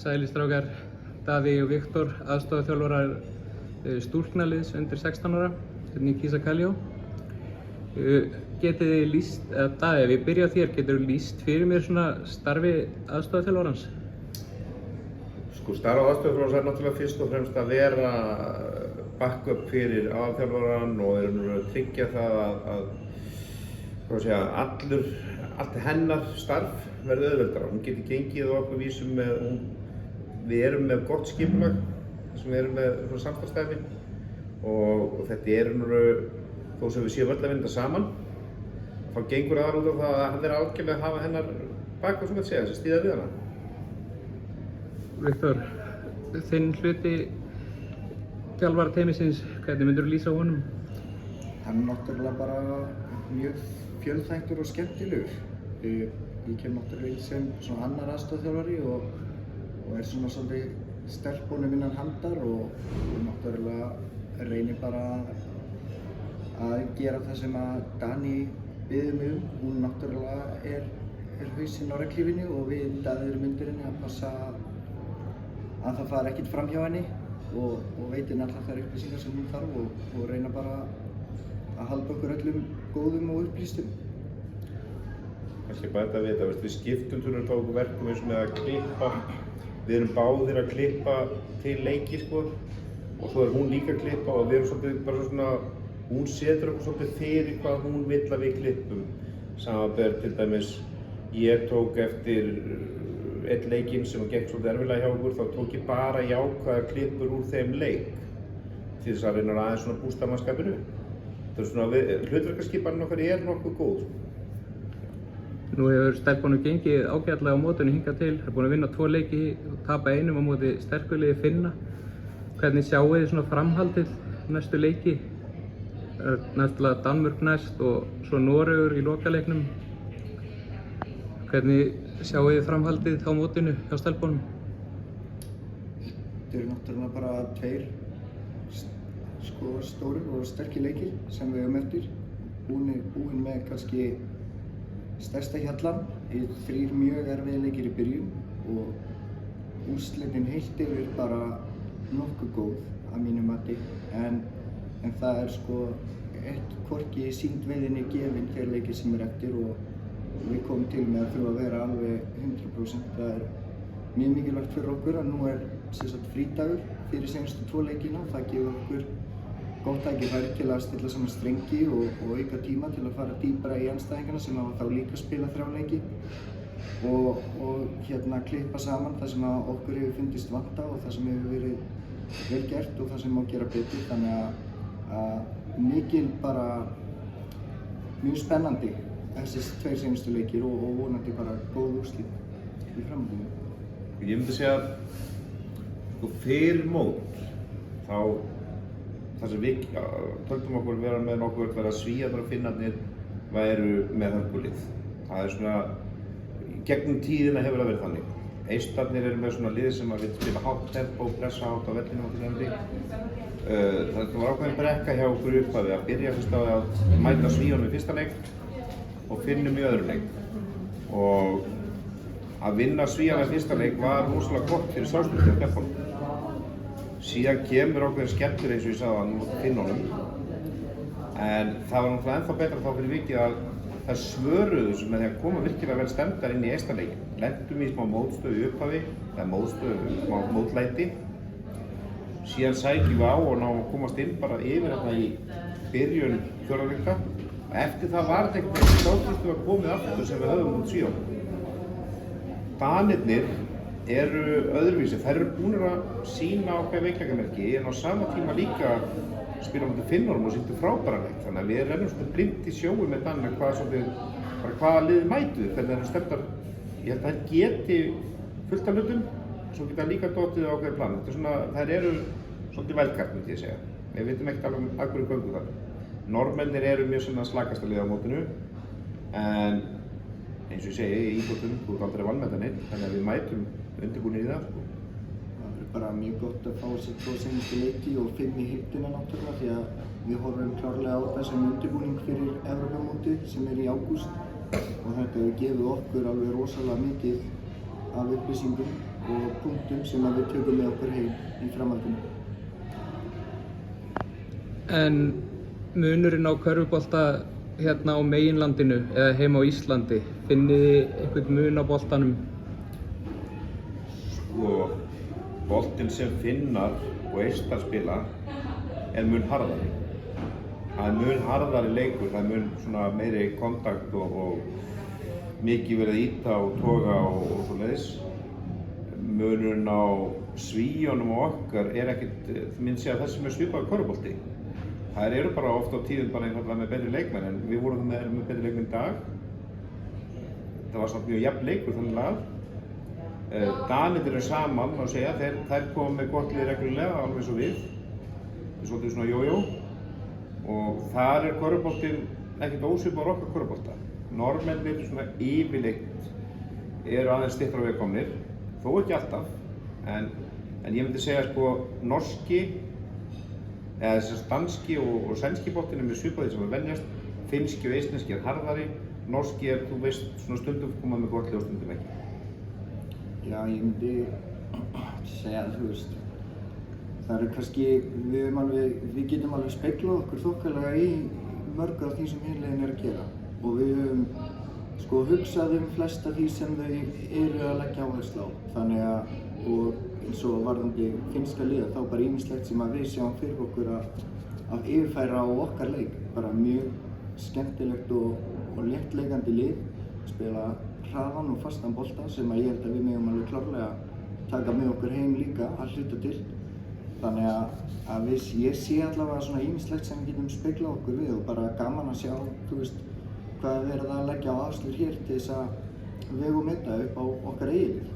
Sælir strákar, Daði og Viktor, aðstoðarþjálfarar stúlknaliðs undir 16 ára, hérna í Kisa Kaljó. Getið þið lýst, eða Daði, ef ég byrja á þér, getur þú lýst fyrir mér svona starfi aðstoðarþjálfarans? Sko, starf aðstoðarþjálfarans er náttúrulega fyrst og fremst að vera backup fyrir aðalþjálfaran og að tryggja það að allt hennar starf verði auðveldara. Hún getur gengið á okkur vísum með, við erum með gott skipulag sem við erum með svona samstarfsstæmi og þetta er þó sem við séum öll að vinna saman, þá gengur það út á það að hann er algjörlega að hafa hennar backup sem segja, sem stýða við hana. Viktor, þinn hluti þjálfara teymisins, hvernig myndur þú lýsa honum? Hann er náttúrulega bara mjög fjölþættur og skemmtilegur. Ég kem náttúrulega inn sem svona annar aðstoðarþjálfari og er svona svolítið stelpunum innan handar og náttúrulega reynir bara að gera það sem að Dani biður mig um. Hún náttúrulega er hausinn á regnhlífinu og við Daði erum undir henni að passa að það fari ekkert fram hjá henni og veitir allar þær upplýsingar sem hún þarf og reyna bara að halda okkur öllum góðum og upplýstum. Kannski bæta við þetta, við skiptum tölur tóku verkum eins og með að klippa. Við erum báðir að klippa til leiki sko og svo er hún líka að klippa og við erum svolítið bara svona, hún setur okkur svolítið fyrir hvað hún vill að við klippum. Samanber til dæmis, ég tók eftir einn leikinn sem gekk svolítið erfiðlega hjá okkur, þá tók ég bara jákvæðar klippur úr þeim leik til þess að reyna aðeins svona bústa mannskapinu. Það er svona, hlutverkaskipanin okkar er nokkuð góð. Nú hefur stelpunum gengið ágætlega á mótinu hingað til, það er búin að vinna 2 leiki og tapa einum á móti sterkuliði Finna. Hvernig sjáu þið svona framhaldið næstu leiki? Næstulega Danmörk næst og svo Noregur í lokaleiknum. Hvernig sjáu þið framhaldið á mótinu hjá stelpunum? Þetta eru náttúrulega bara 2 stórir og sterkir leikir sem við höfum eftir. Búin með kannski stærsta hjallan, 3 mjög erfiðir leikir í byrjun og úrslitin heilt yfir bara nokkuð góð að mínu mati en það er sko hvorki sýnd veiðinni gefin þeir leikir sem er eftir og við komum til með að þurfa að vera alveg 100%. Það er mjög mikilvægt fyrir okkur að nú er frídagur fyrir seinustu 2 leikina. Það gefur okkur gott tækifæri til að stilla saman strengi og auka tíma til að fara dýpra í andstæðingana sem hafa þá líka spila 3 leiki og klippa saman það sem okkur hefur fundist vanta og það sem hefur verið vel gert og það sem má gera betur. Þannig að mjög spennandi þessi 2 seinustu leikir og vonandi bara góð úrslit í framhaldinu. Ég myndi segja að fyrir mót það sem við töldum okkur vera með nokkuð að Svíarnir og Finnarnir væru með hörkulið. Það er svona, gegnum tíðina hefur það verið þannig. Eistarnir eru með svona lið sem að við spila hátt tempo og pressa hátt á vellinum og til það var ákveðin brekka hjá okkur upphafi að byrja fyrst á að mæta Svíunum í fyrsta leik og Finnum í öðrum leik. Og að vinna Svíana í fyrsta leik var rosalega gott fyrir sjálfsmyndið á stelpunum. Síðan kemur ákveðin skemmtur eins og ég sagði að nú Finnunum en það var náttúrulega ennþá betra þá fyrir vikið að það svöruðu þessu með því að koma virkilega vel stemmdar inn í eistarleikin. Lentum í smá mótstöðu í upphafi, eða smá mótlæti. Síðan sækjum við á og náum að komast inn bara yfir hérna í byrjun 4. leika. Eftir það var þetta einhvern sjálfsmyndið að komið aftur sem við höfum út Svíunum. Danirnir eru öðruvísi, þær eru búnir að sýna ákveðin veikleikamerki en á sama tíma líka spila á móti Finnunum og sýndu frábæran leik. Þannig að við rennum svolítið blind í sjói með Danina hvaða liðið mætu, hvernig það eru stefndar. Ég held að þær geti fullt af hlutum, svo geta líka dottið á ákveðin plan. Þetta er svona, þær eru svolítið wildcard myndi ég segja. Við vitum ekkert alveg að hverju göngu þar. Norðmennir eru mjög svona slakasta lið á mótinu en eins og ég segi, í íþróttum, þú ert aldrei vanmetanir, þannig að við mætum undirbúinir í það. Það er bara mjög gott að fá sér 2 seinustu leiki og 5 í heildina náttúrulega því að við horfum klárlega á þetta sem undirbúning fyrir Evrópumótið sem er í ágúst og þetta hefur gefið okkur alveg rosalega mikið af upplýsingum og punktum sem við tökum með okkur heim í framhaldinu. En munurinn á körfubolta hérna á meginlandinu eða heima á Íslandi, finnið þið einhvern mun á boltanum? Sko, boltinn sem Finnar og Eistar spila er mun harðari. Það er mun harðari leikur, það er mun svona meiri kontakt og mikið verið að ýta og toga og svoleiðis. Munurinn á Svíunum og okkar er ekkert, minn sé að það sem er svipað körfubolti. Þær eru bara oft á tíðum bara einfallega með betri leikmenn, en við vorum með betri leikmenn í dag. Það var samt mjög jafn leikur þannig lagað. Danir eru saman, má segja, þær koma með gott lið reglulega, alveg svo við. Þetta er svolítið svona jójó. Og þar er körfuboltinn ekkert ósvipaður okkar körfubolta. Norðmennir svona yfirleitt eru aðeins styttra vegkomnir, þó ekki alltaf. En ég myndi segja sko norski, eða þess danski og sænski boltinn er með svipaði sem að venjast. Finnski og eistneski er harðari, norski er, þú veist, svona stundum koma með gott lið og stundum ekki. Já, ég myndi segja að þú veist, það eru kannski, við getum alveg speglað okkur þokkalega í mörg af því sem hinlegin er að gera. Og við höfum sko hugsað flest af því sem þau eru að leggja áherslu á. Þannig að, og eins og varðandi finnska liða, þá bara ýmislegt sem að við sjáum fyrir okkur að yfirfæra á okkar leik. Bara mjög skemmtilegt og léttleikandi lið, spila hraðan og fastan bolta sem að ég held að við megum alveg klárlega taka með okkur heim líka að hluta til. Þannig að ég sé allavega svona ýmislegt sem við getum speglað okkur við og bara gaman að sjá, þú veist, hvað er verið að leggja á áherslur hér til þess að vega og meta upp á okkar eigið lið.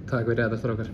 Takk fyrir þetta, strákar.